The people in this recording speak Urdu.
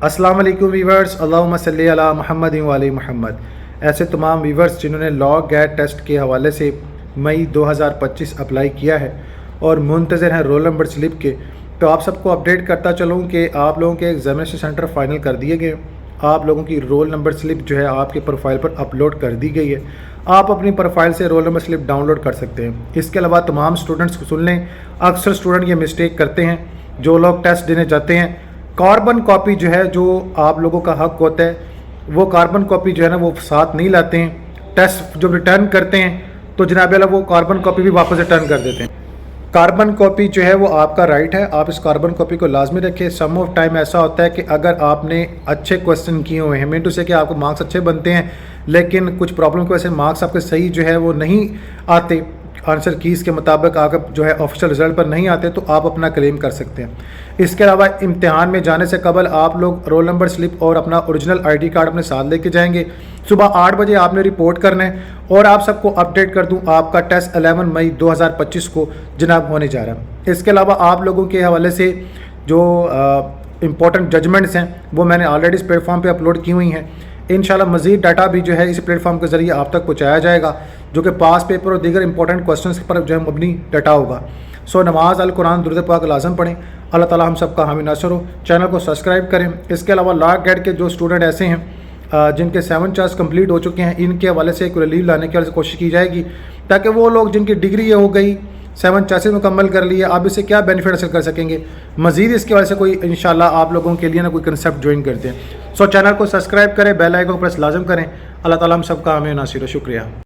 السلام علیکم ویورز، اللہم صلی علی محمد و علی محمد۔ ایسے تمام ویورز جنہوں نے لاگ گیٹ ٹیسٹ کے حوالے سے مئی 2025 اپلائی کیا ہے اور منتظر ہیں رول نمبر سلپ کے، تو آپ سب کو اپڈیٹ کرتا چلوں کہ آپ لوگوں کے ایگزامینیشن سینٹر فائنل کر دیے گئے۔ آپ لوگوں کی رول نمبر سلپ جو ہے آپ کے پروفائل پر اپلوڈ کر دی گئی ہے۔ آپ اپنی پروفائل سے roll number slip download کر سکتے ہیں۔ اس کے علاوہ تمام اسٹوڈنٹس کو سن لیں، اکثر اسٹوڈنٹ یہ مسٹیک کرتے ہیں جو لوگ ٹیسٹ دینے جاتے ہیں، کاربن کاپی جو ہے جو آپ لوگوں کا حق ہوتا ہے وہ کاربن کاپی جو ہے نا وہ ساتھ نہیں لاتے ہیں۔ ٹیسٹ جب ریٹرن کرتے ہیں تو جناب اللہ وہ کاربن کاپی بھی واپس ریٹرن کر دیتے ہیں۔ کاربن کاپی جو ہے وہ آپ کا رائٹ ہے، آپ اس کاربن کاپی کو لازمی رکھیں۔ سم آف ٹائم ایسا ہوتا ہے کہ اگر آپ نے اچھے کویسچن کیے ہوئے ہیں، مین ٹو سے کہ آپ کو مارکس اچھے بنتے ہیں لیکن کچھ پرابلم کی وجہ سے مارکس آپ کے صحیح جو ہے وہ نہیں آتے، آنسر کیز کے مطابق آپ جو ہے آفیشیل رزلٹ پر نہیں آتے، تو آپ اپنا کلیم کر سکتے ہیں۔ اس کے علاوہ امتحان میں جانے سے قبل آپ لوگ رول نمبر سلپ اور اپنا اوریجنل آئی ڈی کارڈ اپنے ساتھ لے کے جائیں گے۔ صبح 8 بجے آپ نے رپورٹ کرنا ہے، اور آپ سب کو اپڈیٹ کر دوں آپ کا ٹیسٹ 11 مئی 2025 کو جناب ہونے جا رہا ہے۔ اس کے علاوہ آپ لوگوں کے حوالے سے جو امپورٹنٹ ججمنٹس ہیں وہ میں نے آلریڈی اس پلیٹ فارم پہ اپلوڈ کی ہوئی ہیں۔ انشاءاللہ مزید ڈاٹا بھی جو ہے اس پلیٹ فارم کے ذریعے آپ تک پہنچایا جائے گا، جو کہ پاس پیپر اور دیگر امپورٹنٹ کوسچنس پر جو ہے مبنی ڈاٹا ہوگا۔ نماز، القرآن، درود پاک لازم پڑھیں۔ اللہ تعالی ہم سب کا حامی ناصر ہو۔ چینل کو سبسکرائب کریں۔ اس کے علاوہ لاگ گیٹ کے جو اسٹوڈنٹ ایسے ہیں جن کے 7 چارج کمپلیٹ ہو چکے ہیں، ان کے حوالے سے ایک ریلیو لانے کی کوشش کی جائے گی، تاکہ وہ لوگ جن کی ڈگری ہو گئی 7 چارجز مکمل کر لیے، آپ اس سے کیا بینیفٹ حاصل کر سکیں گے، مزید اس کے وجہ سے کوئی انشاءاللہ آپ لوگوں کے لیے نا کوئی کنسیپٹ جوائن کرتے ہیں۔ چینل کو سبسکرائب کریں، بیل آئیکن کو پریس لازم کریں۔ اللہ تعالی ہم سب کا حامی ناصر ہو۔ شکریہ۔